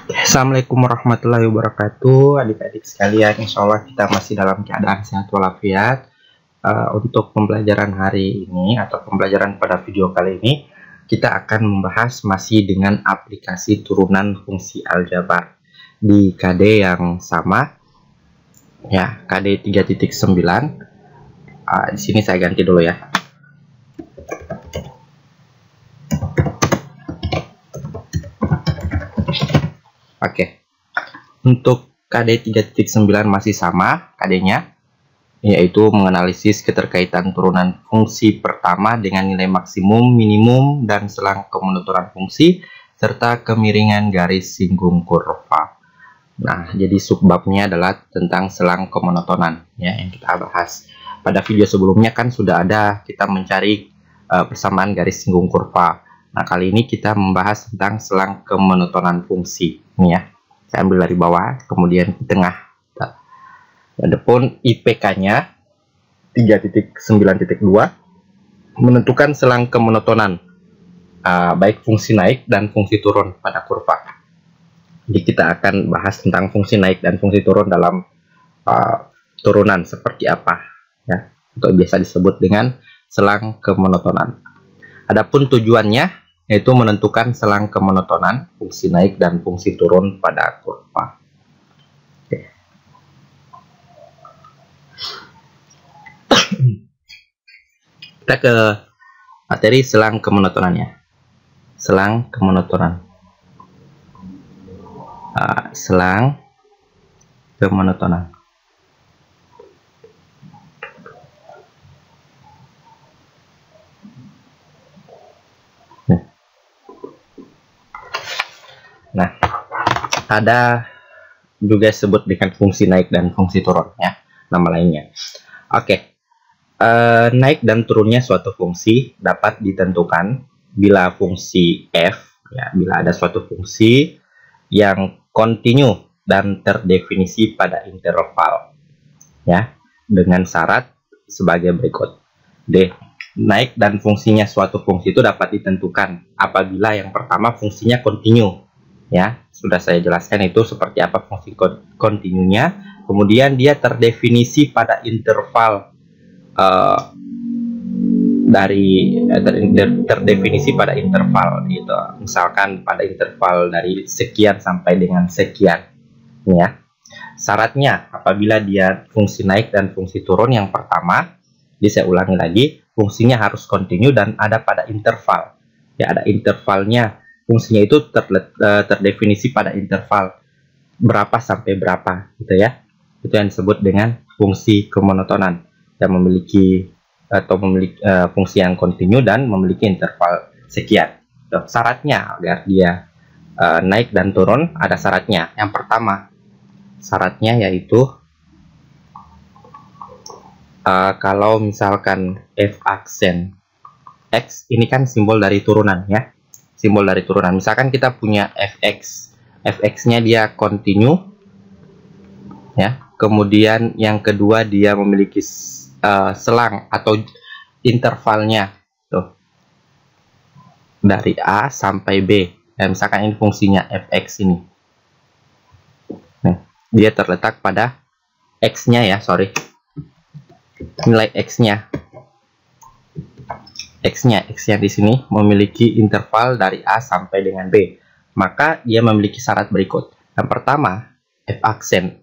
Assalamualaikum warahmatullahi wabarakatuh, adik-adik sekalian. Insya Allah kita masih dalam keadaan sehat walafiat. Untuk pembelajaran hari ini atau pembelajaran pada video kali ini, kita akan membahas masih dengan aplikasi turunan fungsi aljabar di KD yang sama, ya, KD 3.9. Di sini saya ganti dulu ya. Oke. Untuk KD 3.9 masih sama KD-nya, yaitu menganalisis keterkaitan turunan fungsi pertama dengan nilai maksimum, minimum, dan selang kemonotonan fungsi, serta kemiringan garis singgung kurva. Nah, jadi subbabnya adalah tentang selang kemonotonan, ya, yang kita bahas. Pada video sebelumnya kan sudah ada kita mencari persamaan garis singgung kurva. Nah, kali ini kita membahas tentang selang kemonotonan fungsi. Ini ya, saya ambil dari bawah, kemudian di tengah. Adapun IPK-nya 3.9.2 menentukan selang kemonotonan baik fungsi naik dan fungsi turun pada kurva. Jadi kita akan bahas tentang fungsi naik dan fungsi turun dalam turunan seperti apa, ya, atau biasa disebut dengan selang kemonotonan. Adapun tujuannya yaitu menentukan selang kemonotonan fungsi naik dan fungsi turun pada kurva. Kita ke materi selang kemonotonannya. Selang kemonotonan. Selang kemonotonan. Nah, ada juga disebut dengan fungsi naik dan fungsi turun, ya, nama lainnya. Oke. Naik dan turunnya suatu fungsi dapat ditentukan bila fungsi f, ya, bila ada suatu fungsi yang kontinu dan terdefinisi pada interval, ya, dengan syarat sebagai berikut. D. Naik dan fungsinya suatu fungsi itu dapat ditentukan apabila yang pertama fungsinya kontinu, ya, sudah saya jelaskan itu seperti apa fungsi kontinunya. Kemudian dia terdefinisi pada interval terdefinisi pada interval gitu. Misalkan pada interval dari sekian sampai dengan sekian, ya. Syaratnya apabila dia fungsi naik dan fungsi turun, yang pertama, saya ulangi lagi, fungsinya harus kontinu dan ada pada interval, ya, ada intervalnya. Fungsinya itu terdefinisi pada interval berapa sampai berapa, gitu ya. Itu yang disebut dengan fungsi kemonotonan, yang memiliki fungsi yang kontinu dan memiliki interval sekian. Syaratnya agar dia naik dan turun ada syaratnya. Yang pertama syaratnya yaitu kalau misalkan f aksen x ini kan simbol dari turunan, ya, simbol dari turunan. Misalkan kita punya fx-nya dia kontinu, ya. Kemudian yang kedua dia memiliki selang atau intervalnya tuh dari A sampai B. Dan misalkan ini fungsinya fx ini. Nah, dia terletak pada x-nya, ya, sorry. Nilai x-nya. X-nya di sini memiliki interval dari A sampai dengan B. Maka dia memiliki syarat berikut. Yang pertama, f aksen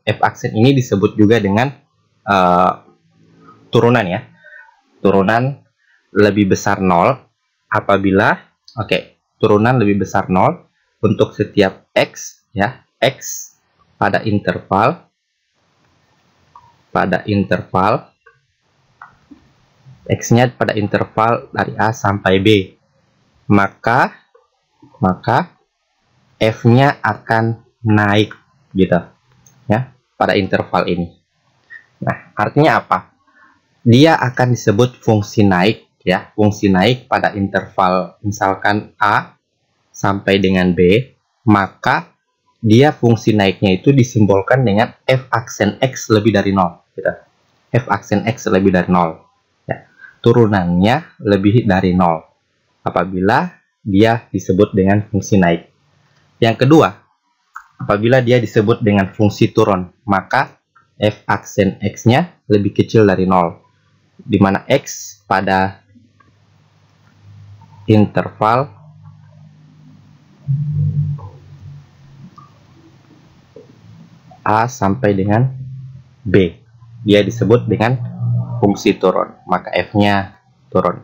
ini disebut juga dengan turunan, ya. Turunan lebih besar 0 apabila turunan lebih besar 0 untuk setiap x, ya, x pada interval x-nya pada interval dari A sampai B, maka f-nya akan naik, gitu, ya, pada interval ini. Nah, artinya apa? Dia akan disebut fungsi naik, ya, fungsi naik pada interval misalkan A sampai dengan B, maka dia fungsi naiknya itu disimbolkan dengan f aksen x lebih dari 0, gitu. F aksen x lebih dari 0, ya. Turunannya lebih dari 0 apabila dia disebut dengan fungsi naik. Yang kedua, Apabila dia disebut dengan fungsi turun, maka f aksen x-nya lebih kecil dari 0, di mana x pada interval A sampai dengan B, dia disebut dengan fungsi turun, maka f-nya turun.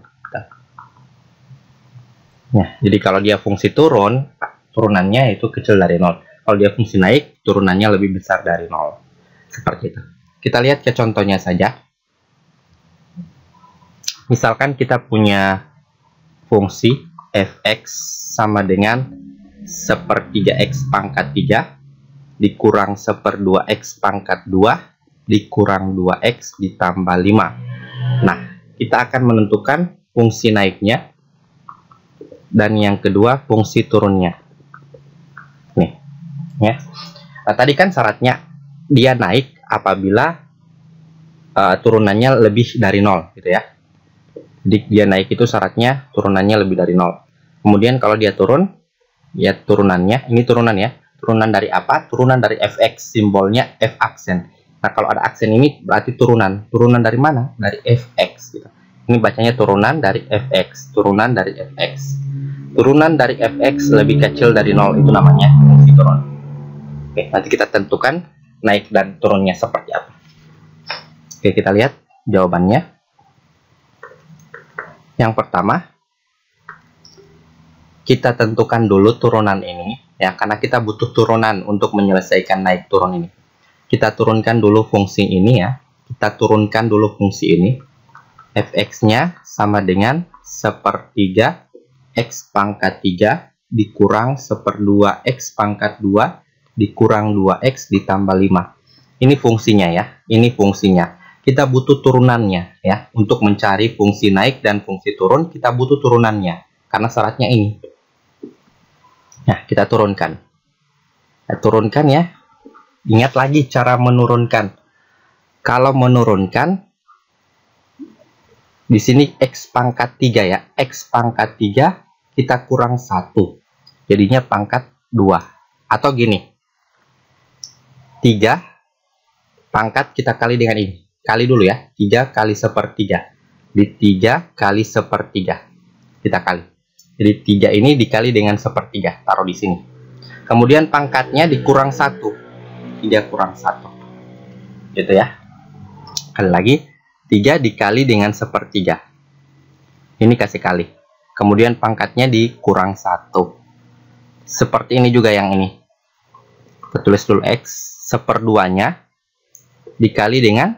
Nah, jadi kalau dia fungsi turun, turunannya itu kecil dari 0. Kalau dia fungsi naik, turunannya lebih besar dari 0. Seperti itu. Kita lihat ke contohnya saja. Misalkan kita punya fungsi fx sama dengan 1/3x pangkat 3 dikurang 1/2x pangkat 2 dikurang 2x ditambah 5. Nah, kita akan menentukan fungsi naiknya dan yang kedua fungsi turunnya. Nih, ya. Nah, tadi kan syaratnya dia naik apabila turunannya lebih dari 0, gitu ya. Jadi dia naik itu syaratnya turunannya lebih dari 0. Kemudian kalau dia turun, ya turunannya, ini turunan ya. Turunan dari apa? Turunan dari fx, simbolnya f aksen. Nah, kalau ada aksen ini berarti turunan. Turunan dari mana? Dari fx, gitu. Ini bacanya turunan dari fx, turunan dari fx. Turunan dari fx lebih kecil dari 0, itu namanya fungsi turun. Oke, nanti kita tentukan naik dan turunnya seperti apa. Oke, kita lihat jawabannya. Yang pertama, kita tentukan dulu turunan ini, ya, karena kita butuh turunan untuk menyelesaikan naik turun ini. Kita turunkan dulu fungsi ini, ya. Kita turunkan dulu fungsi ini. fx-nya sama dengan 1/3 x pangkat 3 dikurang 1/2 x pangkat 2 dikurang 2x ditambah 5. Ini fungsinya, ya. Ini fungsinya. Kita butuh turunannya, ya. Untuk mencari fungsi naik dan fungsi turun, kita butuh turunannya. Karena syaratnya ini. Nah, kita turunkan. Kita turunkan, ya. Ingat lagi cara menurunkan. Kalau menurunkan, di sini x pangkat 3, ya. X pangkat 3 kita kurang 1. Jadinya pangkat 2. Atau gini. 3 pangkat kita kali dengan ini. Kali dulu, ya. 3 kali 1/3. Di 3 kali 1/3. Kita kali. Jadi 3 ini dikali dengan 1/3. Taruh di sini. Kemudian pangkatnya dikurang 1. 3 kurang 1. Gitu, ya. Kali lagi. 3 dikali dengan 1/3. Ini kasih kali. Kemudian pangkatnya dikurang 1. Seperti ini juga yang ini. Kita tulis dulu x 1/2-nya dikali dengan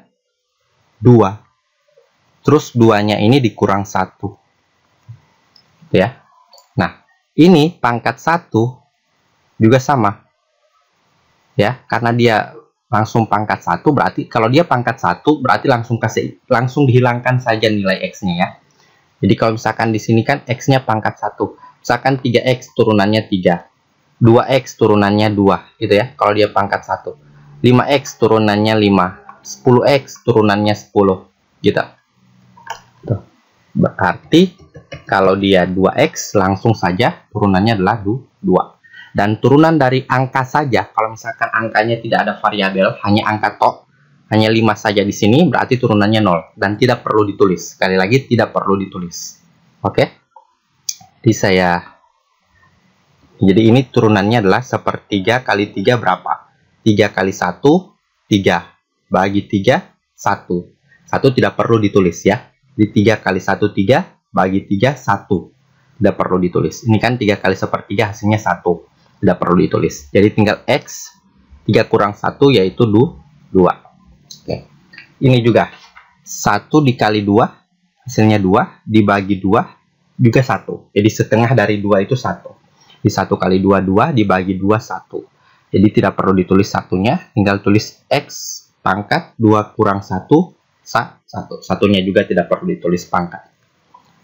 2. Terus 2-nya ini dikurang 1. Ya. Nah, ini pangkat 1 juga sama. Ya, karena dia langsung pangkat 1, berarti kalau dia pangkat 1 berarti langsung dihilangkan saja nilai x-nya, ya. Jadi kalau misalkan di sini kan x-nya pangkat 1. Misalkan 3x turunannya 3. 2x turunannya 2, gitu ya. Kalau dia pangkat 1. 5x turunannya 5. 10x turunannya 10, gitu. Tuh. Berarti kalau dia 2x langsung saja turunannya adalah 2. Dan turunan dari angka saja, kalau misalkan angkanya tidak ada variabel, hanya angka tok, hanya 5 saja di sini, berarti turunannya 0. Dan tidak perlu ditulis. Sekali lagi, tidak perlu ditulis. Oke? Jadi ini turunannya adalah 1/3 kali 3 berapa? 3 kali 1, 3. Bagi 3, 1. 1 tidak perlu ditulis, ya. Di 3 kali 1, 3. Bagi 3, 1. Tidak perlu ditulis. Ini kan 3 kali 1/3 hasilnya 1. Tidak perlu ditulis. Jadi tinggal x 3 kurang 1 yaitu 2. Oke. Ini juga 1 dikali 2 hasilnya 2, dibagi 2 juga 1. Jadi setengah dari 2 itu 1. Di 1 kali 2 2, dibagi 2 1. Jadi tidak perlu ditulis satunya, tinggal tulis x pangkat 2 kurang 1 1. Satunya juga tidak perlu ditulis pangkat.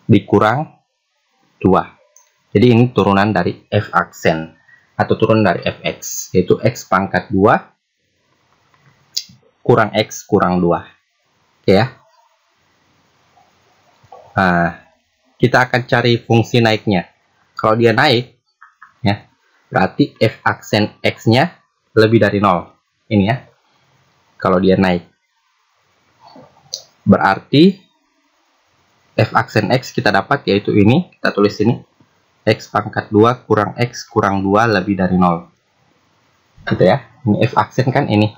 Dikurang 2. Jadi ini turunan dari f aksen atau turun dari fx, yaitu x pangkat 2 kurang x kurang 2. Oke, ya. Nah, kita akan cari fungsi naiknya. Kalau dia naik, ya, berarti f aksen x-nya lebih dari 0. Ini ya. Kalau dia naik. Berarti f aksen X kita dapat yaitu ini. Kita tulis ini. X pangkat 2 kurang X kurang 2 lebih dari 0. Gitu ya. Ini f aksen kan ini.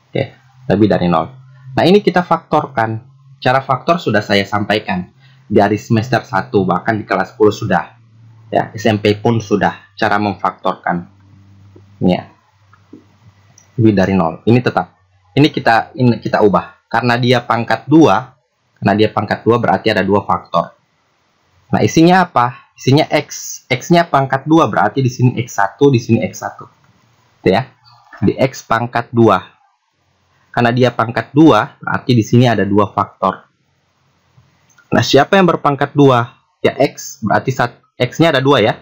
Oke, lebih dari 0. Nah, ini kita faktorkan. Cara faktor sudah saya sampaikan dari semester 1, bahkan di kelas 10 sudah. Ya, SMP pun sudah cara memfaktorkan. Ini ya. Lebih dari 0. Ini tetap. Ini kita ubah. Karena dia pangkat 2, berarti ada 2 faktor. Nah, isinya apa? Isinya X. X-nya pangkat 2, berarti di sini X1, di sini X1. Gitu ya. Di X pangkat 2. Karena dia pangkat 2, berarti di sini ada 2 faktor. Nah, siapa yang berpangkat 2? Ya X, berarti X-nya ada 2 ya.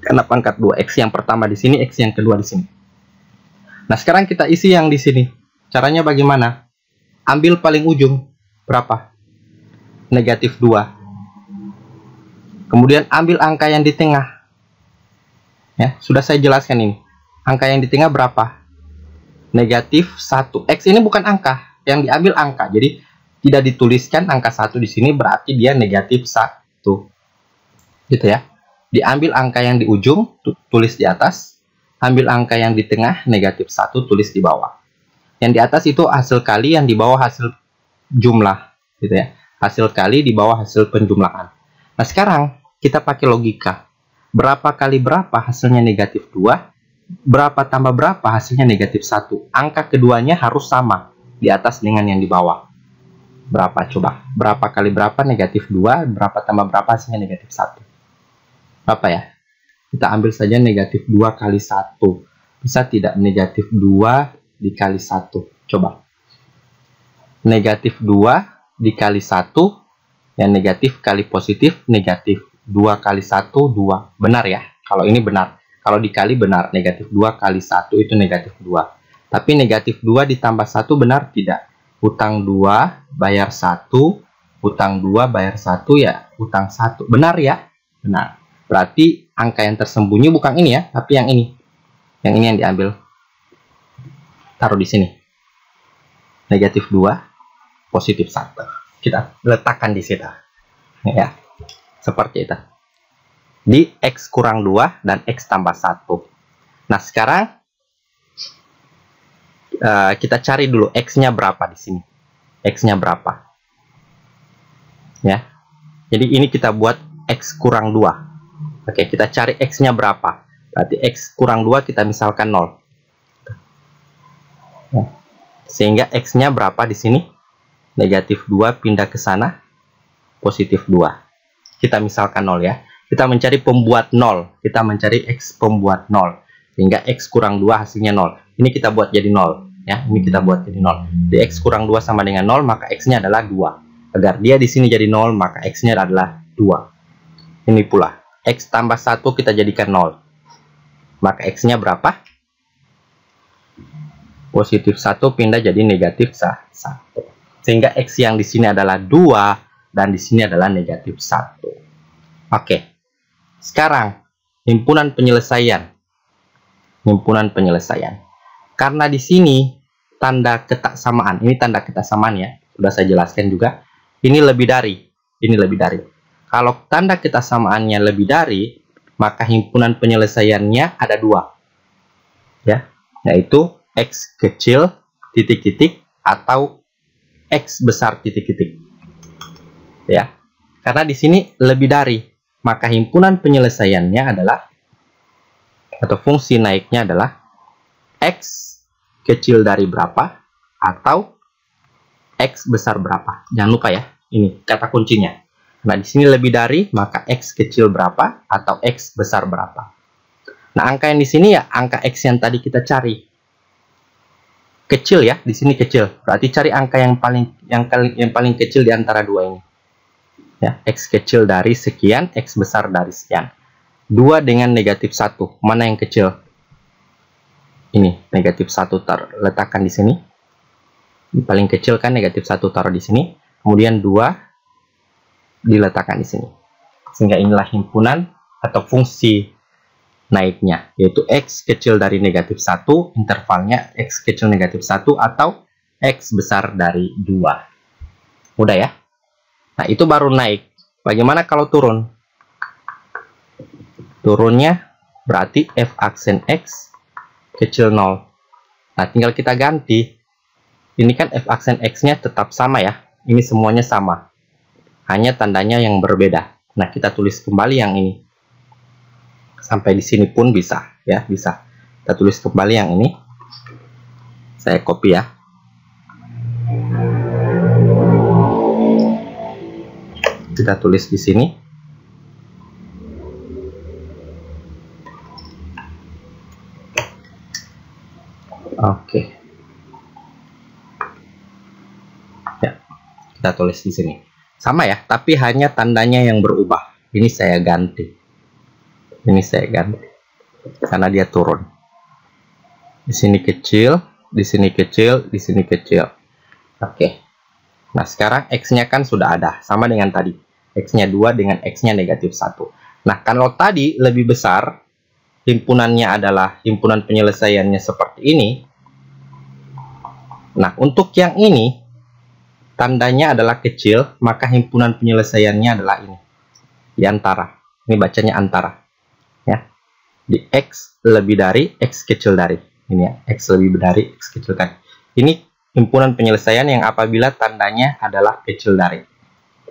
Karena pangkat 2, X yang pertama di sini, X yang kedua di sini. Nah, sekarang kita isi yang di sini. Caranya bagaimana? Ambil paling ujung. Berapa? Negatif 2. Kemudian ambil angka yang di tengah. Ya, sudah saya jelaskan ini. Angka yang di tengah berapa? Negatif 1. X ini bukan angka, yang diambil angka. Jadi tidak dituliskan angka 1 di sini, berarti dia negatif 1. Gitu ya. Diambil angka yang di ujung, tulis di atas. Ambil angka yang di tengah, negatif 1, tulis di bawah. Yang di atas itu hasil kali, yang di bawah hasil jumlah. Gitu ya. Hasil kali di bawah hasil penjumlahan. Nah, sekarang kita pakai logika. Berapa kali berapa hasilnya negatif 2? Berapa tambah berapa hasilnya negatif 1? Angka keduanya harus sama di atas dengan yang di bawah. Berapa coba? Berapa kali berapa negatif 2? Berapa tambah berapa hasilnya negatif 1? Berapa ya? Kita ambil saja negatif 2 kali 1. Bisa tidak negatif 2 dikali 1? Coba. Negatif 2 dikali 1. Yang negatif kali positif, negatif 2 kali 1, 2. Benar ya? Kalau ini benar. Kalau dikali benar. Negatif 2 kali 1 itu negatif 2. Tapi negatif 2 ditambah 1 benar tidak? Utang 2 bayar 1. Utang 2 bayar 1 ya. Utang 1. Benar ya? Benar. Berarti angka yang tersembunyi bukan ini ya. Tapi yang ini. Yang ini yang diambil. Taruh di sini. Negatif 2. Positif 1. Kita letakkan di situ ya, seperti itu di X kurang 2 dan X tambah 1. Nah, sekarang kita cari dulu X-nya berapa di sini. X-nya berapa ya. Jadi ini kita buat X kurang 2. Oke, kita cari X-nya berapa. Berarti X kurang 2 kita misalkan 0 ya. Sehingga X-nya berapa di sini? Negatif 2 pindah ke sana, positif 2. Kita misalkan 0 ya. Kita mencari pembuat 0. Kita mencari X pembuat 0. Sehingga X kurang 2 hasilnya 0. Ini kita buat jadi 0. Ya, ini kita buat jadi 0. Di X kurang 2 sama dengan 0, maka X-nya adalah 2. Agar dia di sini jadi 0, maka X-nya adalah 2. Ini pula. X tambah 1 kita jadikan 0. Maka X-nya berapa? Positif 1 pindah jadi negatif 1. Sehingga X yang di sini adalah 2 dan di sini adalah negatif 1. Oke. Sekarang himpunan penyelesaian. Himpunan penyelesaian. Karena di sini tanda ketaksamaan, ini tanda ketaksamaan ya. Sudah saya jelaskan juga. Ini lebih dari, ini lebih dari. Kalau tanda kesaksamaannya lebih dari, maka himpunan penyelesaiannya ada 2. Ya, yaitu X kecil titik-titik atau X besar titik-titik. Ya. Karena di sini lebih dari, maka himpunan penyelesaiannya adalah atau fungsi naiknya adalah X kecil dari berapa atau X besar berapa. Jangan lupa ya, ini kata kuncinya. Nah, di sini lebih dari, maka X kecil berapa atau X besar berapa. Nah, angka yang di sini ya angka X yang tadi kita cari. Kecil ya, di sini kecil. Berarti cari angka yang paling kecil di antara dua ini. Ya, X kecil dari sekian, X besar dari sekian. 2 dengan negatif 1. Mana yang kecil? Ini, negatif 1 letakkan di sini. Ini paling kecil kan negatif 1 taruh di sini. Kemudian 2 diletakkan di sini. Sehingga inilah himpunan atau fungsi naiknya, yaitu X kecil dari negatif 1, intervalnya X kecil negatif 1 atau X besar dari 2. Mudah ya? Nah, itu baru naik. Bagaimana kalau turun? Turunnya berarti F aksen X kecil 0. Nah, tinggal kita ganti. Ini kan F aksen X-nya tetap sama ya. Ini semuanya sama. Hanya tandanya yang berbeda. Nah, kita tulis kembali yang ini. Sampai di sini pun bisa ya, bisa. Kita tulis kembali yang ini. Saya copy ya. Kita tulis di sini. Oke. Ya, kita tulis di sini. Sama ya, tapi hanya tandanya yang berubah. Ini saya ganti. Ini saya ganti. Karena dia turun. Di sini kecil, di sini kecil, di sini kecil. Oke. Nah, sekarang X-nya kan sudah ada. Sama dengan tadi. X-nya 2 dengan X-nya negatif 1. Nah, kalau tadi lebih besar, himpunannya adalah himpunan penyelesaiannya seperti ini. Nah, untuk yang ini, tandanya adalah kecil, maka himpunan penyelesaiannya adalah ini. Di antara. Ini bacanya antara. Ya. Di X lebih dari, X kecil dari. Ini ya, X lebih dari, X kecil dari. Ini himpunan penyelesaian yang apabila tandanya adalah kecil dari.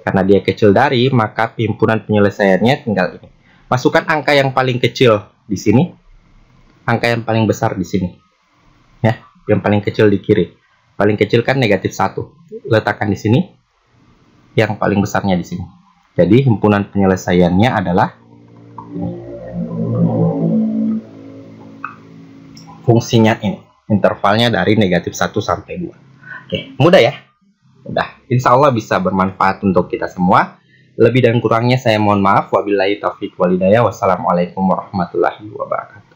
Karena dia kecil dari, maka himpunan penyelesaiannya tinggal ini. Masukkan angka yang paling kecil di sini. Angka yang paling besar di sini. Ya, yang paling kecil di kiri. Paling kecil kan negatif 1. Letakkan di sini. Yang paling besarnya di sini. Jadi himpunan penyelesaiannya adalah fungsinya ini. Intervalnya dari negatif 1 sampai 2. Oke, mudah ya? Mudah. Insya Allah bisa bermanfaat untuk kita semua. Lebih dan kurangnya saya mohon maaf. Wabillahi taufiq walhidayah. Wassalamualaikum warahmatullahi wabarakatuh.